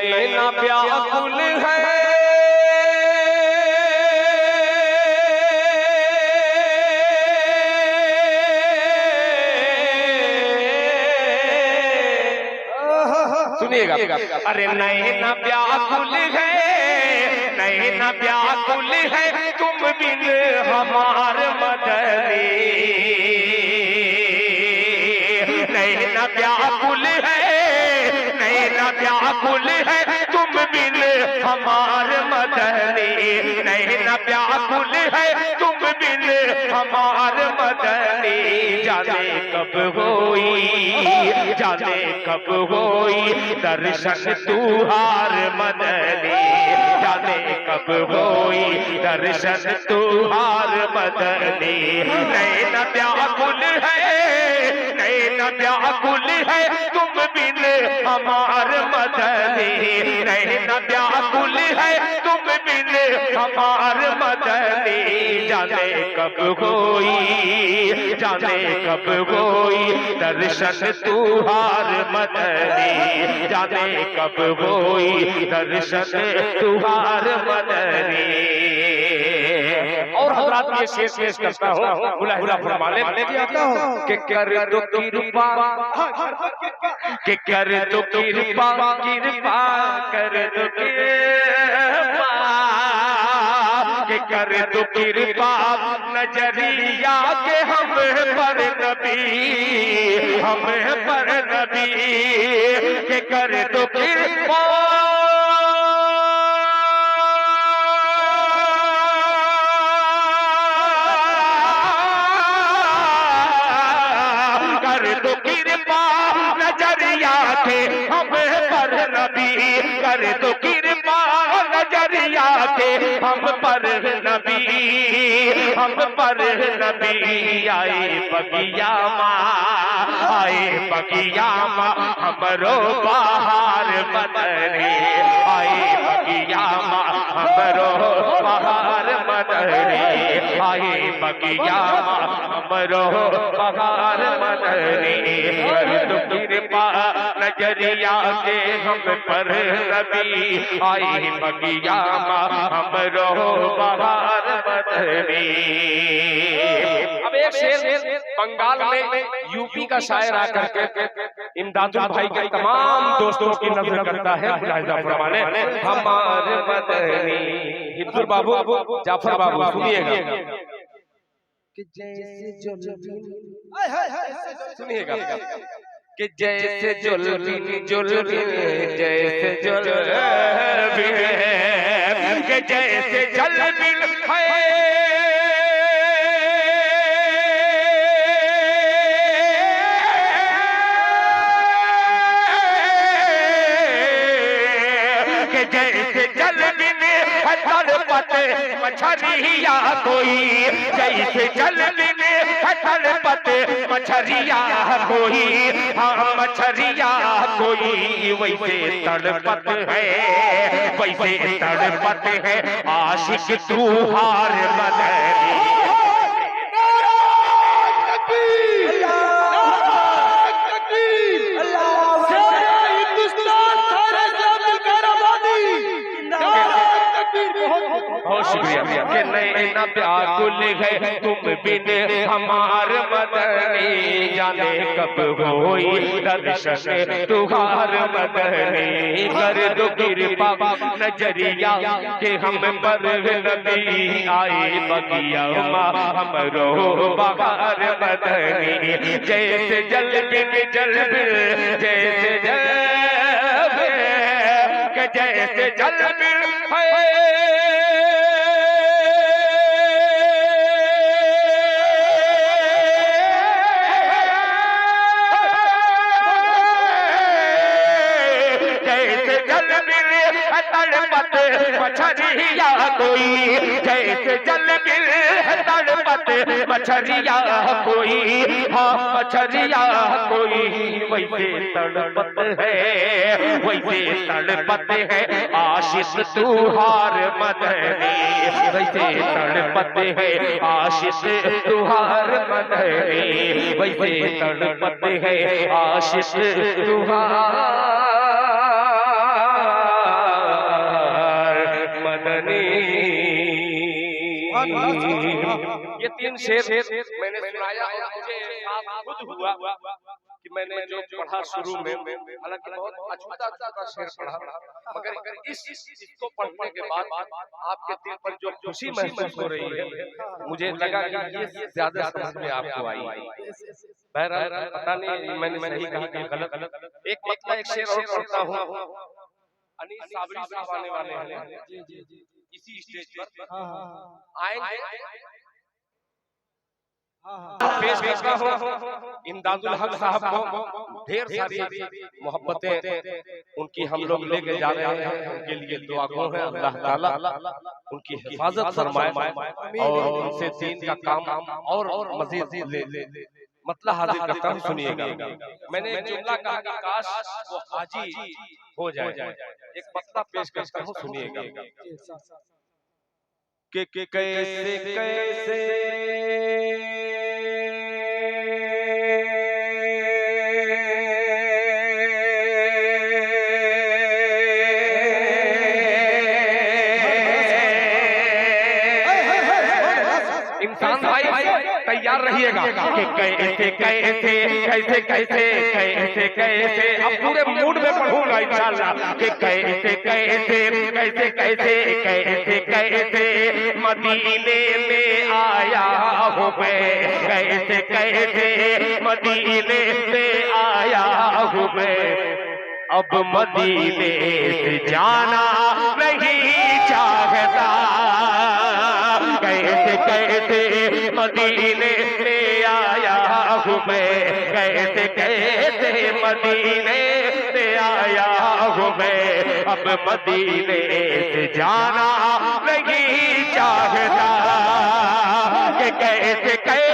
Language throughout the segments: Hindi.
नैना व्याकुल है सुनिएगा। अरे नैना व्याकुल है, नैना व्याकुल है, तुम बिन हमार मदनी। नैना व्याकुल है, नैना व्याकुल है, तुम बिन हमार मदनी। नैना व्याकुल है, तुम बिन हमार मदनी। जाने कब होई, जाने कब होई दर्शन तुहार मदनी। जाने कब होई दर्शन तुहार मदनी। नैना व्याकुल है, नैना व्याकुल है, तुम बिन हमार मदनी। नैना व्याकुल है, तुम बिन हमार मदनी। जाने कब होई, जाने कब होई दर्शन तुहार मदनी। जाने कब होई दर्शन तुहार मदनी। और हजरात ये शेर पेश करता हूँ, बुला फरमाने कि कर दो कृपा, कि कर दो कृपा, कृपा कर दो कृपा, कि कर दो कृपा नजरिया के हम पर नबी, हम पर नबी। कि कर दो कृपा, कर दो कृपा नजरिया के हम पर नबी। कर दो कृपा नजरिया के हम पर नबी, हम पर नबी। आए बगिया माँ, आए बगिया माँ, हमरो बाहर मदनी। आए बगिया माँ, हमरो बाहर मदनी। आए बगिया माँ, हमरो बाहर मदनी। कर दो कृपा नजरिया के हम पर नबी। आए बगिया माँ, हमरो बाहर मदनी। अब एक शेर बंगाल में यूपी का शायर आकर के इमदादुल भाई के तमाम दोस्तों की नजर करता है। मुलाहिजा फरमाने हमारे मदनी। हिब्बुल बाबू, जाफर बाबू सुनिएगा कि जैसे जुल्फिन, सुनिएगा कि जैसे जुल्फिन, जुल्फिन जैसे जुल्फिन, कि जैसे जुल्फिन है जैसे जल बिन तड़पत मछरिया कोई। जैसे जल बिन तड़पत मछरिया कोई, हाँ मछरिया कोई। वैसे तड़पत है, वैसे तड़पत है आशिक तुहार मदनी। बहुत शुक्रिया। कि नैना व्याकुल है, तुम बिन हमार मदनी। जाने कब होई दर्शन तुहार मदनी। कर दो कृपा नजरिया के हम पर नबी। आए बगिया माँ, हमरो बाहर मदनी। जैसे जल बिन जल बिन, जैसे जल बिन, जैसे जल बिन है तड़पत मछरिया कोई। जैसे जल बिन तड़पत मछरिया कोई, हाँ मछरिया कोई। वैसे तड़पत है, वैसे तड़पत है आशिक तुहार मदनी। वैसे तड़पत है आशिक तुहार मदनी। वैसे तड़पत है आशिक तुहार ये 3 शेर मैंने सुनाया और मुझे एहसास खुद हुआ कि मैंने जो पढ़ा शुरू में, हालांकि बहुत अछूता शेर पढ़ा, मगर इसको पढ़ने के बाद आपके दिल पर जो खुशी महसूस हो रही है, मुझे लगा कि ये ज्यादा समझ में आपको आई। बहरहाल पता नहीं मैंने सही कहा कि गलत। एक मतलब एक शेर और पढ़ता हूँ। अनीस साबरी साहब आने वाले हैं इसी स्टेज पर, आएंगे पेश करता हूँ। इमदादुल हक साहब को ढेर सारी मोहब्बतें उनकी हम लोग लेके जा रहे हैं, उनके लिए दुआ गो है अल्लाह ताला उनकी हिफाजत फरमाए और उनसे दीन का काम और मजीद ले मतलब हाजिर करता हूँ। सुनिएगा, मैंने जुमला कहा कि काश वो हाजी हो जाए, एक मतलब पेश करता हूँ, सुनिएगा। के कैसे कैसे इंसान भाई तैयार रहिएगा कि कैसे कैसे कैसे कैसे कैसे कैसे अब पूरे मूड में पढ़ूंगा इंशाल्लाह कि कैसे कैसे कैसे कैसे कैसे कैसे मदीने में आया हूँ मैं, कैसे कैसे मदीने में आया हूँ मैं, अब मदीने से जाना नहीं चाहता, कैसे कैसे मदीने में आया हूँ मैं, कैसे कैसे मदीने में आया हूँ मैं, अब मदीने से जाना नहीं चाहता, कि कैसे कैसे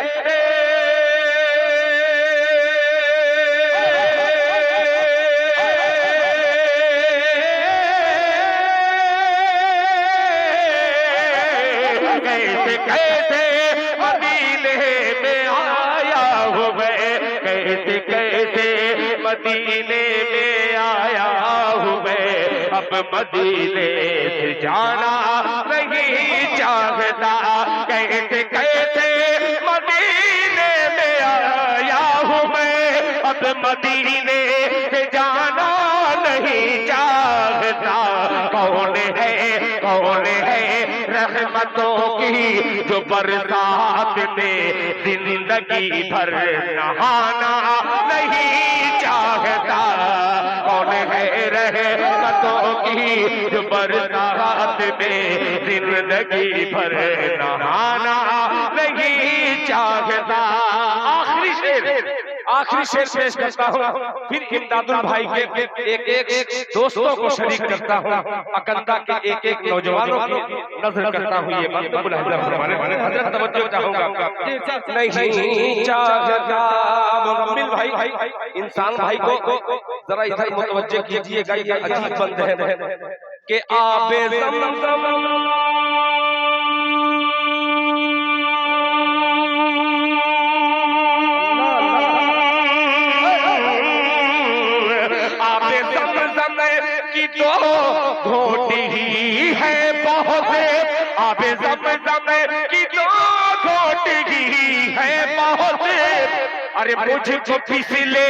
कैसे मदीने में आया हूँ मैं, कैसे कैसे मदीने में आया हूँ मैं, अब मदीने से जाना नहीं चाहता, कैसे कैसे मदीने में आया हूँ मैं, अब मदीने से जाना नहीं चाहता। कौन है रहमतों की जो बरसात में जिंदगी भर नहाना नहीं चाहता, कौन है रहमतों की जो बरसात में जिंदगी भर नहाना नहीं चाहता। आखिरी शेर पेश करता हूँ, फिर इमदादुल भाई के एक दोस्तों को शरीक करता हूँ, अकंदा के एक नौजवानों की नजर करता हूँ। ये बात मुलाहिजा फरमाने वाले हजरत तवज्जो चाहूंगा, नहीं चाहता मुकम्मिल भाई इंसान भाई को जरा इधर मुतवज्जो कीजिएगा। ये अजीब बंदे हैं कि आबे ज़मज़म की तो घोटी ही है बहुत, आबे ज़मज़म की तो घोटी ही है बहुत, अरे मुझको पिछले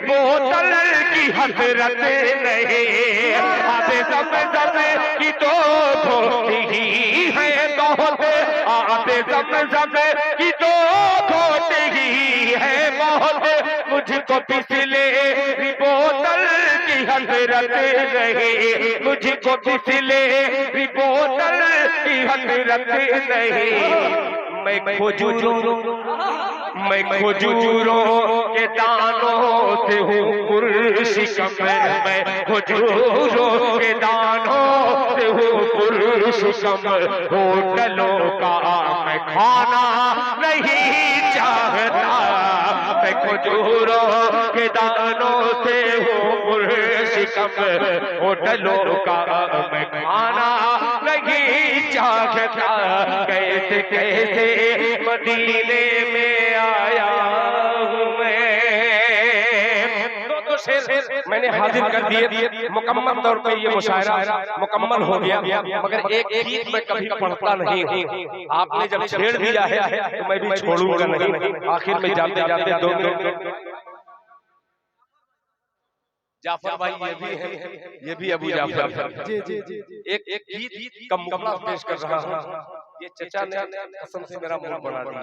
बोतल की हसरत नहीं, आबे ज़मज़म की तो घोटी ही है बहुत, आबे ज़मज़म की तो घोटी ही है बहुत, मुझको पिछले बोतल की हसरत नहीं, मुझको पिछले बोतल की हसरत नहीं। मैं खजूरों के दानों से हूँ पुरशिकम, मैं खजूरों के दानों से हूँ पुरशिकम, होटलों का मैं खाना नहीं चाहता, मैं खजूरों के दानों से हूँ पुरशिकम, होटलों का मैं खाना नहीं चाहता, कैसे कैसे मदीने में आया हूँ मैं। शेर मैंने हाजिर कर दिए। मुकम्मल तौर पे ये मुशायरा मुकम्मल हो गया, मगर एक गीत मैं कभी पढ़ता नहीं हूँ। आपने जब छेड़ दिया है तो मैं भी छोड़ूंगा नहीं। आखिर में जाते जाते 2 मिनट जाफर भाई ये भी है, ये भी अबू जाफर जी जी जी एक गीत का मुकाबला पेश कर रहा हूँ। ये चचा ने कसम से मेरा मुंह बना दिया।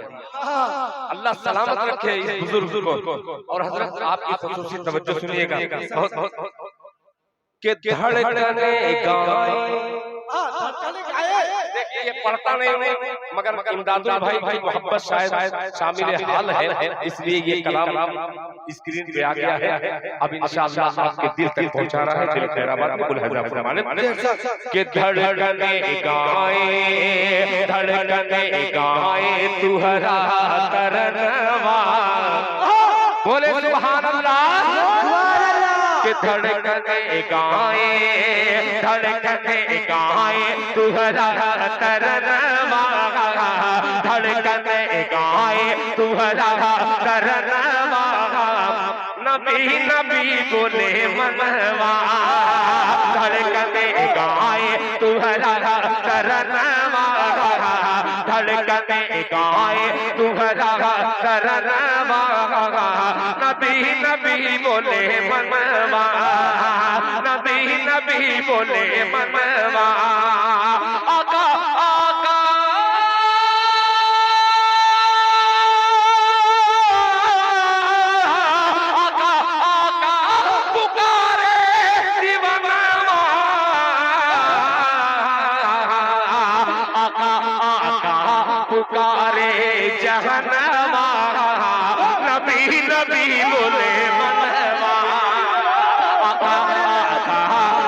अल्लाह सलामत रखे इस बुजुर्ग को। और हजरत आपकी खुसूसी तवज्जो सुनिएगा। बहुत बहुत के धड़कने गाए। देखिए ये पढ़ता नहीं हूँ, मगर इमदादुल भाई मोहब्बत शायद शामिल हाल है, इसलिए ये कलाम स्क्रीन पे आ गया है। अब इंशाअल्लाह आपके दिल तक पहुंचा रहा है। दिल खैराबाद में मुलाहिजा फरमाने के धड़कने गाए, धड़कने गाए तुहरा तरनवा। बोले सुभान अल्लाह। के धड़कने गाए, धड़कने गाए तुहरा तरनवा, धड़कने गाए तुहरा तरनवा। नबी नबी बोले मनवा, धड़कने गाए तुहरा तरनवा, धड़कने गाए तुहरा तरनवा। नबी नबी बोले मनवा, नबी नबी बोले मनवा। आका आका आका आका पुकारे दीवानवा। आका आका पुकारे जहनवा। नबी नबी बोले मनवा। आका आका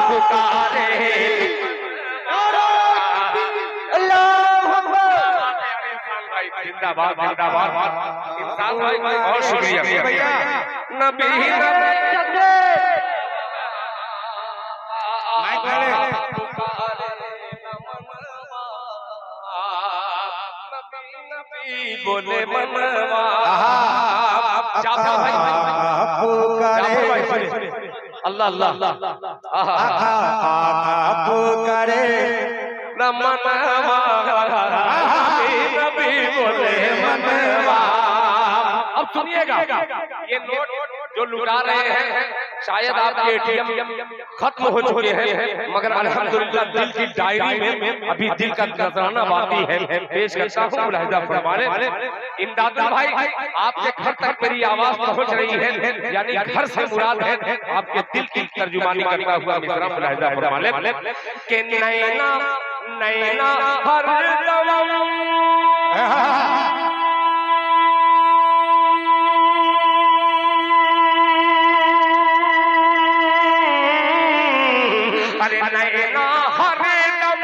पुकारे। जिंदाबाद जिंदाबाद। इंसान भाई बहुत शुक्रिया भैया। नबी नबी बोले मनवा। जाफर भाई अल्लाह अल्लाह पुकारे मनवा। नबी बोले मनवा। अब सुनिएगा, ये नोट जो लुटा रहे हैं शायद आपके एटीएम खत्म हो चुके हैं, मगर अल्हम्दुलिल्लाह दिल की डायरी में अभी दिल का नजराना बाकी है। पेश करता हूँ मुलाहिजा फरमाने। इमदादुल भाई आपके घर तक मेरी आवाज पहुंच रही है, यानी घर से मुराद है आपके दिल की तर्जुमानी करता हुआ मिसरा मुलाहिजा फरमाने। के नैना नैना हर दम अरे नैना हर दम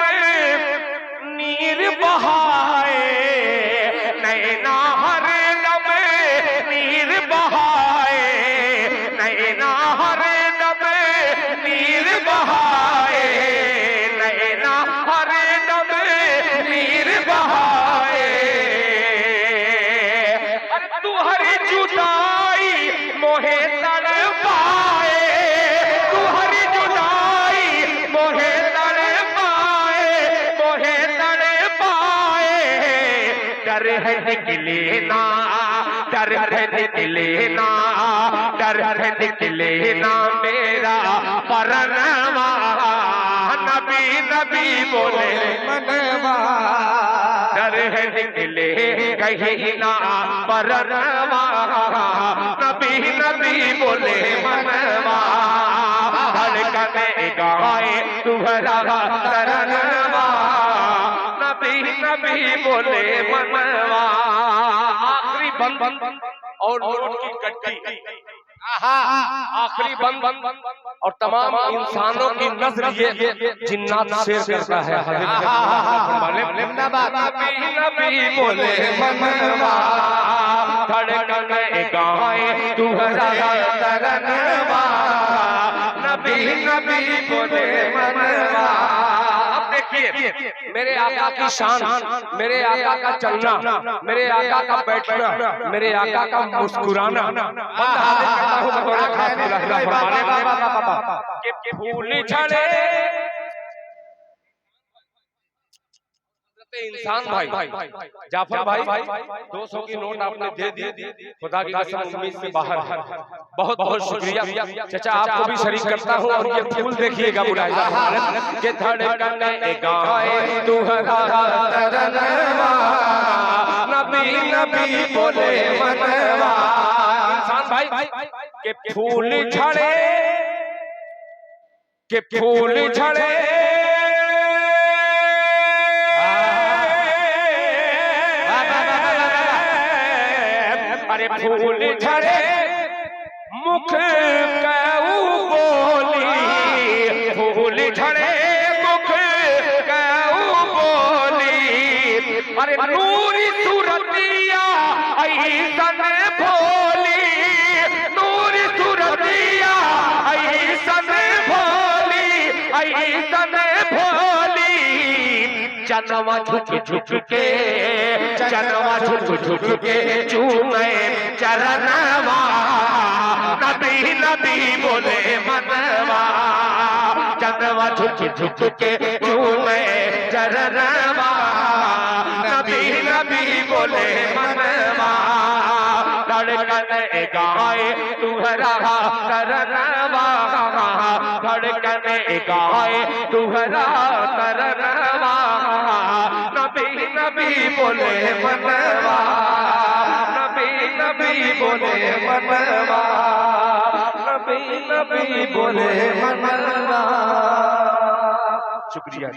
नीर बहाए, नैना हर दम नीर बहाए, नैना हर दम नीर बहाए, नैना हर दम नीर बहाए। अरे तू हरी जुदाई मोहे तड़पाए, तू हरी जुदाई मोहे तड़पाए, मोहे तड़पाए। डर है निकले ना, डर है निकले ना, डर है निकले ना मेरा परनवा। नबी नबी बोले मनवा। डर है निकले कहीं ना परनवा। नबी नबी बोले मनवा। धड़कने गाए तुहरा तरनवा। नबी नबी बोले मनवा। आखिरी बंद और नोट की गड्डी, आखिरी बंद और तमाम इंसानों की नजर ये जिन्नात शेर करता है। नबी नबी बोले मनवा। धड़कने गाए तुहरा तरनवा। नबी नबी बोले मनवा। अब देखिए देखिए मेरे आका की शान, मेरे आका का चलना, मेरे आका का बैठना, मेरे आका का मुस्कुराना, फूल झड़े इंसान भाई जाफर भाई 200 की नोट आपने दे दी, खुदा की कसम उम्मीद से बाहर है। बहुत बहुत शुक्रिया चाचा, आपको भी शरीक करता हूँ। और ये फूल देखिएगा मुलाहिजा के धड़कने गाए तुहरा तरनवा, नबी नबी बोले मनवा। इंसान भाई के फूल झड़े, के फूल झड़े, अरे फूल झड़े मुख कहू बोली, फूल झड़े मुख कहू बोली, अरे नूरी सूरतिया ऐसन भोली, नूरी सूरतिया ऐसन भोली, ऐसन भोली। चनवा झुक झुक के, चनवा झुक झुक के चूमे चरणवा, नबी नबी बोले मनवा। चनवा झुक झुक के चूमे चरणवा, नबी नबी बोले मनवा। धड़कन गाए तुहरा तरनवा, धड़कन गाए तुहरा तरनवा, नबी नबी बोले मनवा, नबी नबी बोले मनवा, नबी नबी बोले मनवा। शुक्रिया।